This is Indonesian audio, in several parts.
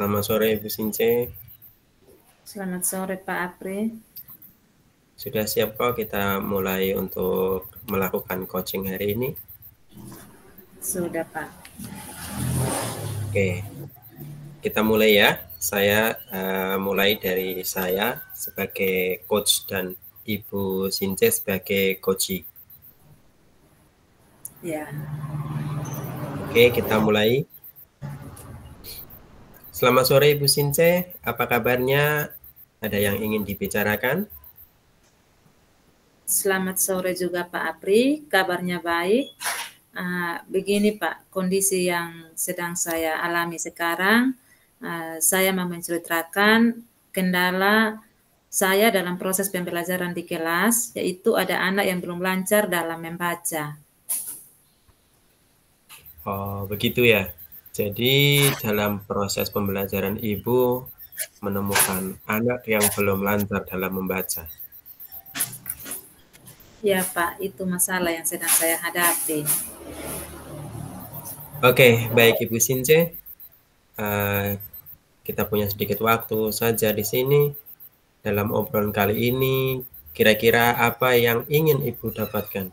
Selamat sore Ibu Since. Selamat sore Pak Apri. Sudah siap kok kita mulai untuk melakukan coaching hari ini? Sudah Pak. Oke, kita mulai ya. Saya mulai dari saya sebagai coach dan Ibu Since sebagai coachee. Ya. Oke, kita mulai. Selamat sore Ibu Since, apa kabarnya? Ada yang ingin dibicarakan? Selamat sore juga Pak Apri, kabarnya baik. Begini Pak, kondisi yang sedang saya alami sekarang, saya mau menceritakan kendala saya dalam proses pembelajaran di kelas, yaitu ada anak yang belum lancar dalam membaca. Oh, begitu ya. Jadi dalam proses pembelajaran Ibu menemukan anak yang belum lancar dalam membaca. Ya Pak, itu masalah yang sedang saya hadapi. Oke, baik Ibu Since. Kita punya sedikit waktu saja di sini. Dalam obrolan kali ini, kira-kira apa yang ingin Ibu dapatkan?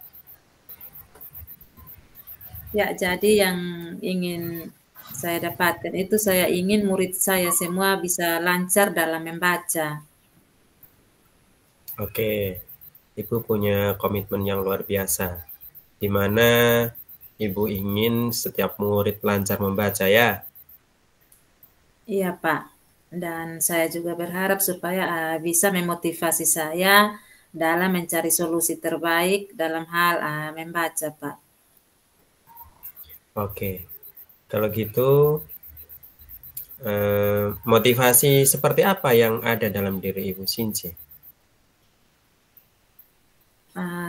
Ya, jadi yang ingin saya dapatkan itu saya ingin murid saya semua bisa lancar dalam membaca. Oke, Ibu punya komitmen yang luar biasa, di mana Ibu ingin setiap murid lancar membaca ya. Iya, Pak. Dan saya juga berharap supaya bisa memotivasi saya dalam mencari solusi terbaik dalam hal membaca, Pak. Oke, kalau gitu motivasi seperti apa yang ada dalam diri Ibu Sinci?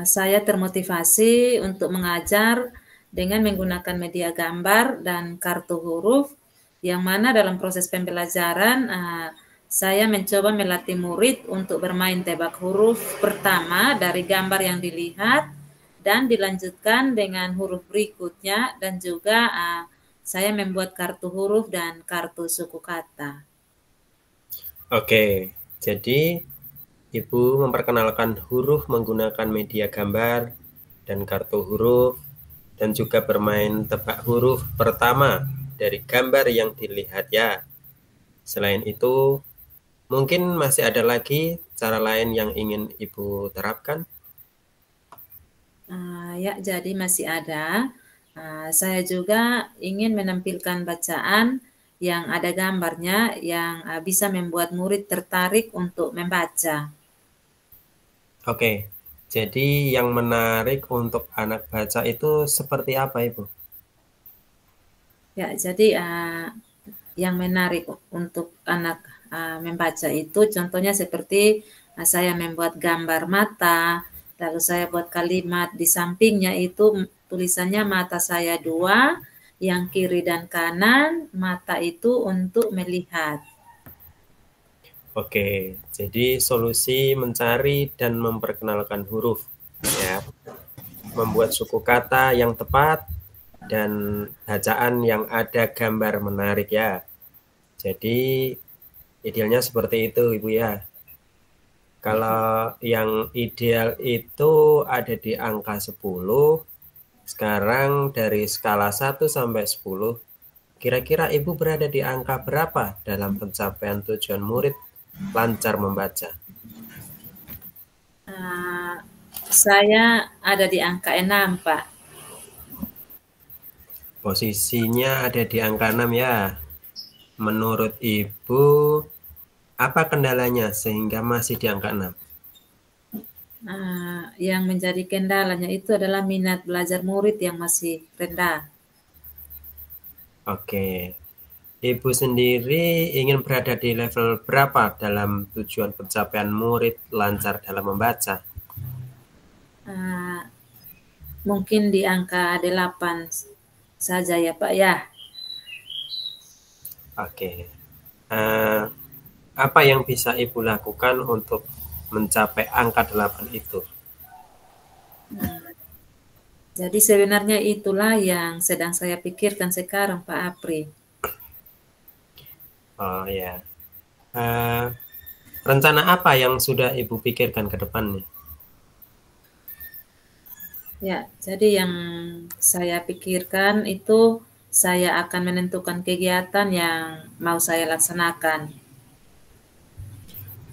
Saya termotivasi untuk mengajar dengan menggunakan media gambar dan kartu huruf, yang mana dalam proses pembelajaran saya mencoba melatih murid untuk bermain tebak huruf pertama dari gambar yang dilihat dan dilanjutkan dengan huruf berikutnya, dan juga saya membuat kartu huruf dan kartu suku kata. Oke, jadi Ibu memperkenalkan huruf menggunakan media gambar dan kartu huruf, dan juga bermain tebak huruf pertama dari gambar yang dilihat ya. Selain itu, mungkin masih ada lagi cara lain yang ingin Ibu terapkan? Ya, jadi masih ada. Saya juga ingin menampilkan bacaan yang ada gambarnya yang bisa membuat murid tertarik untuk membaca. Oke, jadi yang menarik untuk anak baca itu seperti apa, Ibu? Ya, jadi yang menarik untuk anak membaca itu contohnya seperti saya membuat gambar mata, lalu saya buat kalimat di sampingnya itu tulisannya mata saya dua, yang kiri dan kanan, mata itu untuk melihat. Oke, jadi solusi mencari dan memperkenalkan huruf, ya, membuat suku kata yang tepat dan bacaan yang ada gambar menarik ya. Jadi idealnya seperti itu, Ibu ya. Kalau yang ideal itu ada di angka 10, sekarang dari skala 1 sampai 10, kira-kira Ibu berada di angka berapa dalam pencapaian tujuan murid lancar membaca? Saya ada di angka 6, Pak. Posisinya ada di angka 6 ya. Menurut Ibu, apa kendalanya sehingga masih di angka 6? Yang menjadi kendalanya itu adalah minat belajar murid yang masih rendah. Oke, Ibu sendiri ingin berada di level berapa dalam tujuan pencapaian murid lancar dalam membaca? Mungkin di angka 8 saja ya Pak ya. Oke, apa yang bisa Ibu lakukan untuk mencapai angka 8 itu? Jadi sebenarnya itulah yang sedang saya pikirkan sekarang Pak Apri. Oh ya. Eh, Rencana apa yang sudah Ibu pikirkan ke depan nih? Ya, jadi yang saya pikirkan itu saya akan menentukan kegiatan yang mau saya laksanakan.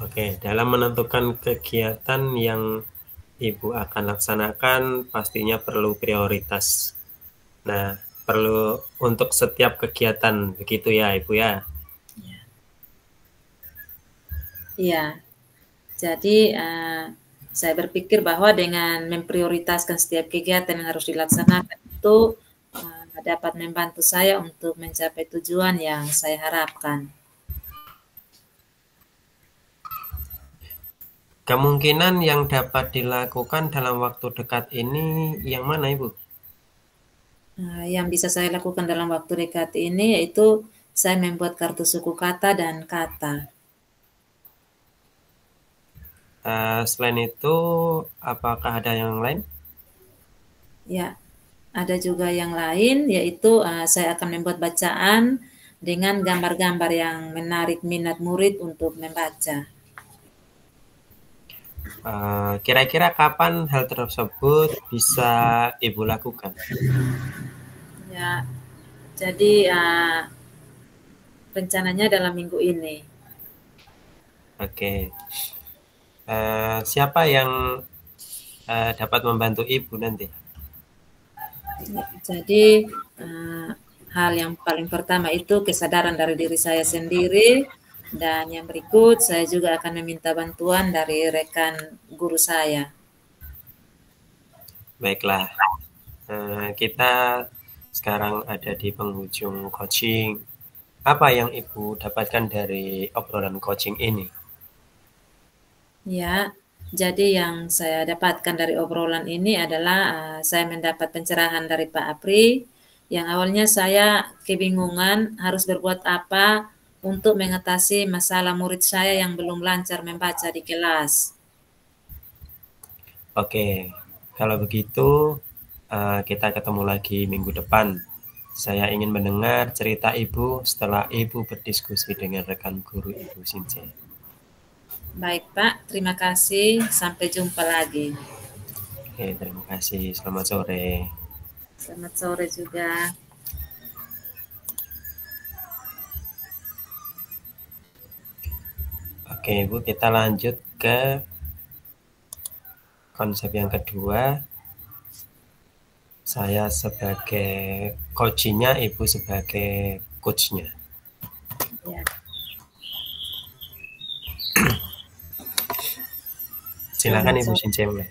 Oke, dalam menentukan kegiatan yang Ibu akan laksanakan pastinya perlu prioritas. Nah, perlu untuk setiap kegiatan begitu ya, Ibu ya. Iya, jadi saya berpikir bahwa dengan memprioritaskan setiap kegiatan yang harus dilaksanakan itu dapat membantu saya untuk mencapai tujuan yang saya harapkan. Kemungkinan yang dapat dilakukan dalam waktu dekat ini yang mana, Ibu? Yang bisa saya lakukan dalam waktu dekat ini yaitu saya membuat kartu suku kata dan kata. Selain itu, apakah ada yang lain? Ya, ada juga yang lain yaitu saya akan membuat bacaan dengan gambar-gambar yang menarik minat murid untuk membaca. Kira-kira kapan hal tersebut bisa Ibu lakukan? Ya, jadi rencananya dalam minggu ini. Oke. Siapa yang dapat membantu Ibu nanti? Jadi hal yang paling pertama itu kesadaran dari diri saya sendiri dan yang berikut saya juga akan meminta bantuan dari rekan guru saya. Baiklah, kita sekarang ada di penghujung coaching. Apa yang Ibu dapatkan dari obrolan coaching ini? Ya, jadi yang saya dapatkan dari obrolan ini adalah saya mendapat pencerahan dari Pak Apri yang awalnya saya kebingungan harus berbuat apa untuk mengatasi masalah murid saya yang belum lancar membaca di kelas. Oke, kalau begitu kita ketemu lagi minggu depan. Saya ingin mendengar cerita Ibu setelah Ibu berdiskusi dengan rekan guru Ibu Since. Baik Pak, terima kasih. Sampai jumpa lagi. Oke, terima kasih. Selamat sore. Selamat sore juga. Oke, Ibu, kita lanjut ke konsep yang kedua. Saya sebagai coachnya, Ibu sebagai coachnya. Ya. Silakan Selamat Ibu sore. Since mulai.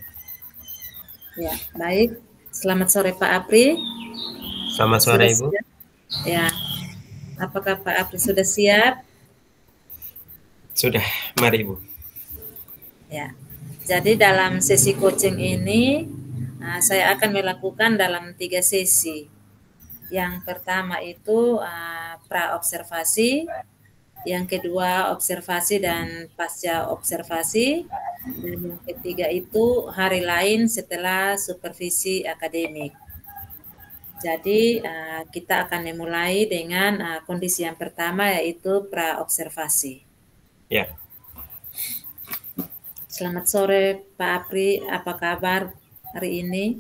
Ya, baik. Selamat sore Pak Apri. Selamat sore Sudah Ibu. siap? Ya. Apakah Pak Apri sudah siap? Sudah, mari Ibu. Ya. Jadi dalam sesi coaching ini saya akan melakukan dalam 3 sesi. Yang pertama itu pra observasi, yang kedua observasi dan pasca observasi, dan yang ketiga itu hari lain setelah supervisi akademik. Jadi kita akan memulai dengan kondisi yang pertama yaitu pra observasi. Ya. Selamat sore Pak Apri, apa kabar hari ini?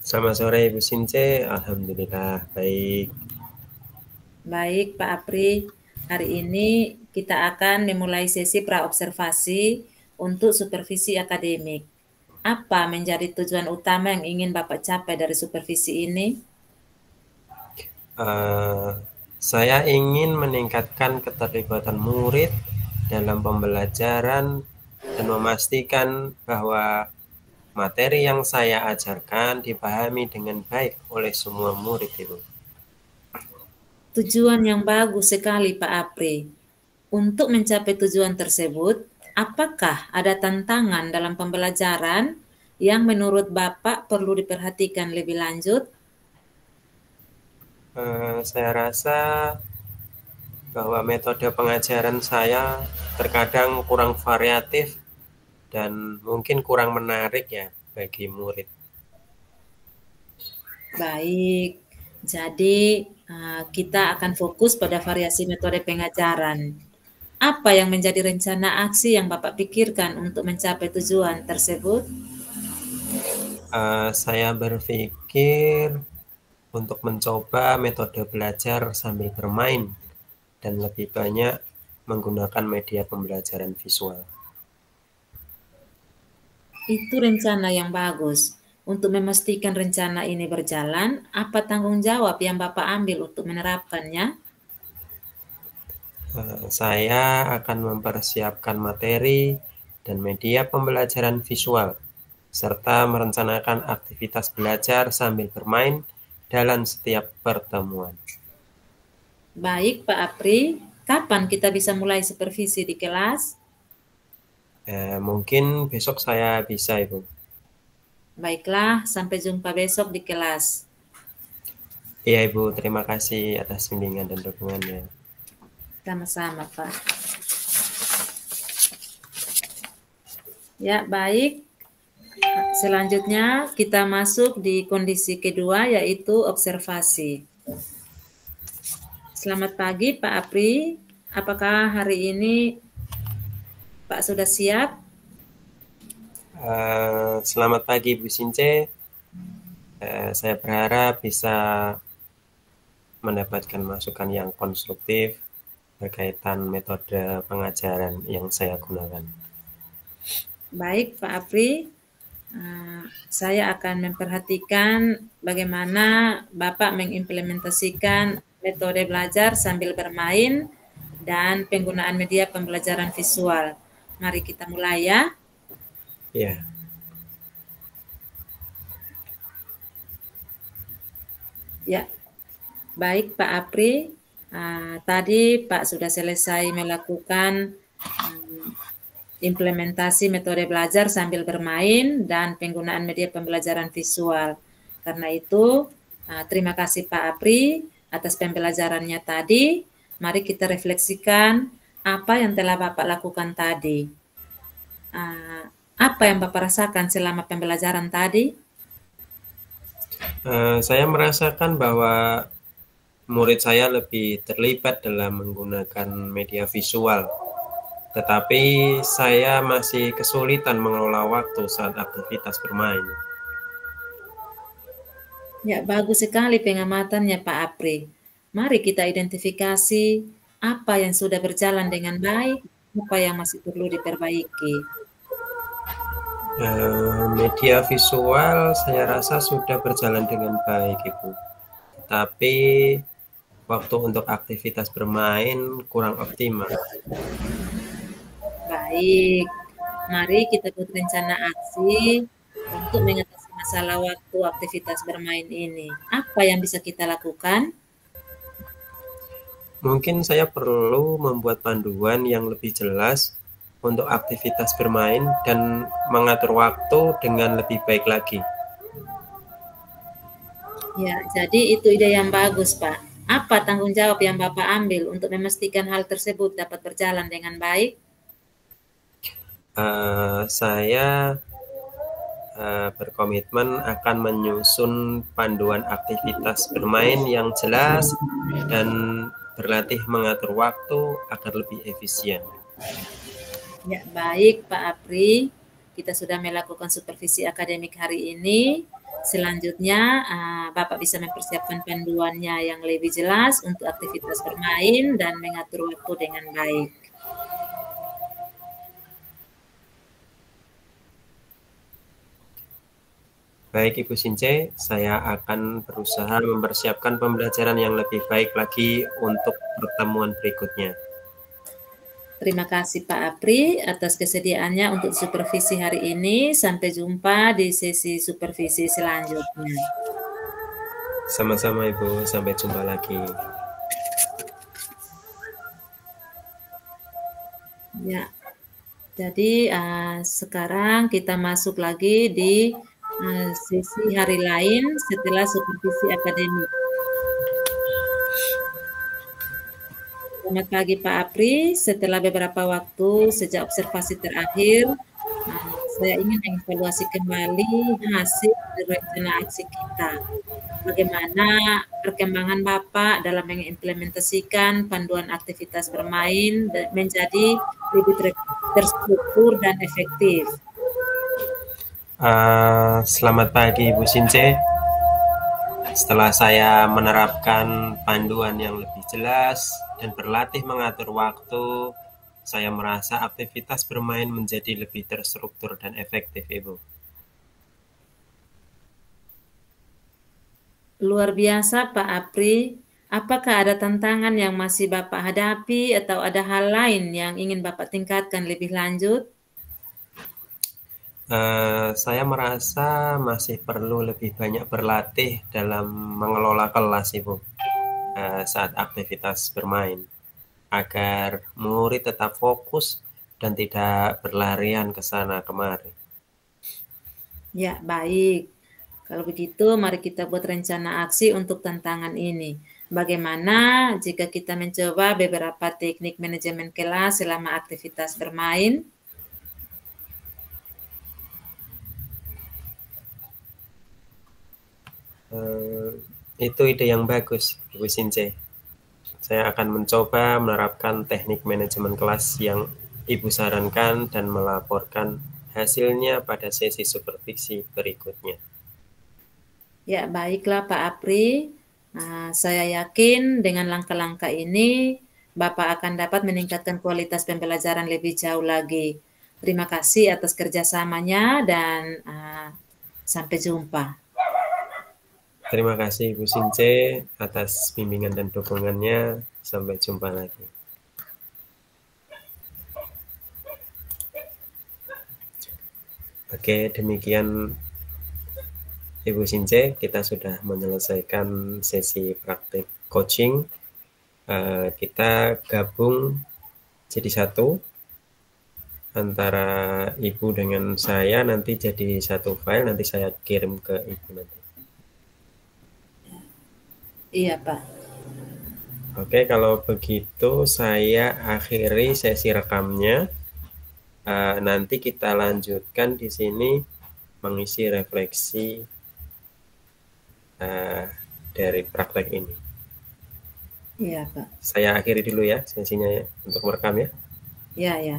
Selamat sore Ibu Since, alhamdulillah baik. Baik Pak Apri, hari ini kita akan memulai sesi pra observasi untuk supervisi akademik. Apa menjadi tujuan utama yang ingin Bapak capai dari supervisi ini? Saya ingin meningkatkan keterlibatan murid dalam pembelajaran dan memastikan bahwa materi yang saya ajarkan dipahami dengan baik oleh semua murid, Ibu. Tujuan yang bagus sekali Pak Apri. Untuk mencapai tujuan tersebut, apakah ada tantangan dalam pembelajaran yang menurut Bapak perlu diperhatikan lebih lanjut? Saya rasa bahwa metode pengajaran saya terkadang kurang variatif dan mungkin kurang menarik ya bagi murid. Baik, jadi kita akan fokus pada variasi metode pengajaran. Apa yang menjadi rencana aksi yang Bapak pikirkan untuk mencapai tujuan tersebut? Saya berpikir untuk mencoba metode belajar sambil bermain dan lebih banyak menggunakan media pembelajaran visual. Itu rencana yang bagus. Untuk memastikan rencana ini berjalan, apa tanggung jawab yang Bapak ambil untuk menerapkannya? Saya akan mempersiapkan materi dan media pembelajaran visual, serta merencanakan aktivitas belajar sambil bermain dalam setiap pertemuan. Baik, Pak Apri. Kapan kita bisa mulai supervisi di kelas? Mungkin besok saya bisa, Ibu. Baiklah, sampai jumpa besok di kelas. Iya, Ibu. Terima kasih atas bimbingan dan dukungannya. Sama-sama, Pak. Ya, baik. Selanjutnya kita masuk di kondisi kedua, yaitu observasi. Selamat pagi, Pak Apri. Apakah hari ini Pak sudah siap? Selamat pagi, Bu Since. Saya berharap bisa mendapatkan masukan yang konstruktif berkaitan metode pengajaran yang saya gunakan. Baik, Pak Apri. Saya akan memperhatikan bagaimana Bapak mengimplementasikan metode belajar sambil bermain dan penggunaan media pembelajaran visual. Mari kita mulai ya. Ya. Ya, baik Pak Apri. Tadi Pak sudah selesai melakukan implementasi metode belajar sambil bermain dan penggunaan media pembelajaran visual. Karena itu, terima kasih Pak Apri atas pembelajarannya tadi. Mari kita refleksikan apa yang telah Bapak lakukan tadi. Apa yang Bapak rasakan selama pembelajaran tadi? Saya merasakan bahwa murid saya lebih terlibat dalam menggunakan media visual, tetapi saya masih kesulitan mengelola waktu saat aktivitas bermain. Ya, bagus sekali pengamatannya Pak Apri. Mari kita identifikasi apa yang sudah berjalan dengan baik, apa yang masih perlu diperbaiki. Media visual saya rasa sudah berjalan dengan baik, Ibu. Tapi waktu untuk aktivitas bermain kurang optimal. Baik, mari kita buat rencana aksi untuk mengatasi masalah waktu aktivitas bermain ini. Apa yang bisa kita lakukan? Mungkin saya perlu membuat panduan yang lebih jelas untuk aktivitas bermain dan mengatur waktu dengan lebih baik lagi. Ya, jadi itu ide yang bagus, Pak. Apa tanggung jawab yang Bapak ambil untuk memastikan hal tersebut dapat berjalan dengan baik? Saya berkomitmen akan menyusun panduan aktivitas bermain yang jelas dan berlatih mengatur waktu agar lebih efisien. Ya, baik Pak Apri. Kita sudah melakukan supervisi akademik hari ini. Selanjutnya, Bapak bisa mempersiapkan panduannya yang lebih jelas untuk aktivitas bermain dan mengatur waktu dengan baik. Baik Ibu Since, saya akan berusaha mempersiapkan pembelajaran yang lebih baik lagi untuk pertemuan berikutnya. Terima kasih Pak Apri atas kesediaannya untuk supervisi hari ini. Sampai jumpa di sesi supervisi selanjutnya. Sama-sama Ibu, sampai jumpa lagi. Ya, jadi sekarang kita masuk lagi di sesi hari lain setelah supervisi akademik. Selamat pagi Pak Apri. Setelah beberapa waktu sejak observasi terakhir, saya ingin mengevaluasi kembali hasil dari rencana aksi kita. bagaimana perkembangan Bapak dalam mengimplementasikan panduan aktivitas bermain menjadi lebih terstruktur dan efektif. Selamat pagi Bu Since. Setelah saya menerapkan panduan yang lebih jelas dan berlatih mengatur waktu, saya merasa aktivitas bermain menjadi lebih terstruktur dan efektif, Ibu. Luar biasa Pak Apri. Apakah ada tantangan yang masih Bapak hadapi atau ada hal lain yang ingin Bapak tingkatkan lebih lanjut? Saya merasa masih perlu lebih banyak berlatih dalam mengelola kelas, Ibu, saat aktivitas bermain, agar murid tetap fokus dan tidak berlarian ke sana kemari. Ya, baik. Kalau begitu, mari kita buat rencana aksi untuk tantangan ini. Bagaimana jika kita mencoba beberapa teknik manajemen kelas selama aktivitas bermain? Itu ide yang bagus, Ibu Since. Saya akan mencoba menerapkan teknik manajemen kelas yang Ibu sarankan dan melaporkan hasilnya pada sesi supervisi berikutnya. Ya, baiklah Pak Apri. Nah, saya yakin dengan langkah-langkah ini, Bapak akan dapat meningkatkan kualitas pembelajaran lebih jauh lagi. Terima kasih atas kerjasamanya dan sampai jumpa. Terima kasih Ibu Since atas bimbingan dan dukungannya. Sampai jumpa lagi. Oke, demikian Ibu Since, kita sudah menyelesaikan sesi praktik coaching. Kita gabung jadi satu antara Ibu dengan saya, nanti jadi satu file, nanti saya kirim ke Ibu nanti. Iya, Pak. Oke, kalau begitu saya akhiri sesi rekamnya. Nanti kita lanjutkan di sini mengisi refleksi dari praktek ini. Iya, Pak. Saya akhiri dulu ya sesinya ya, untuk merekam ya. Iya, ya.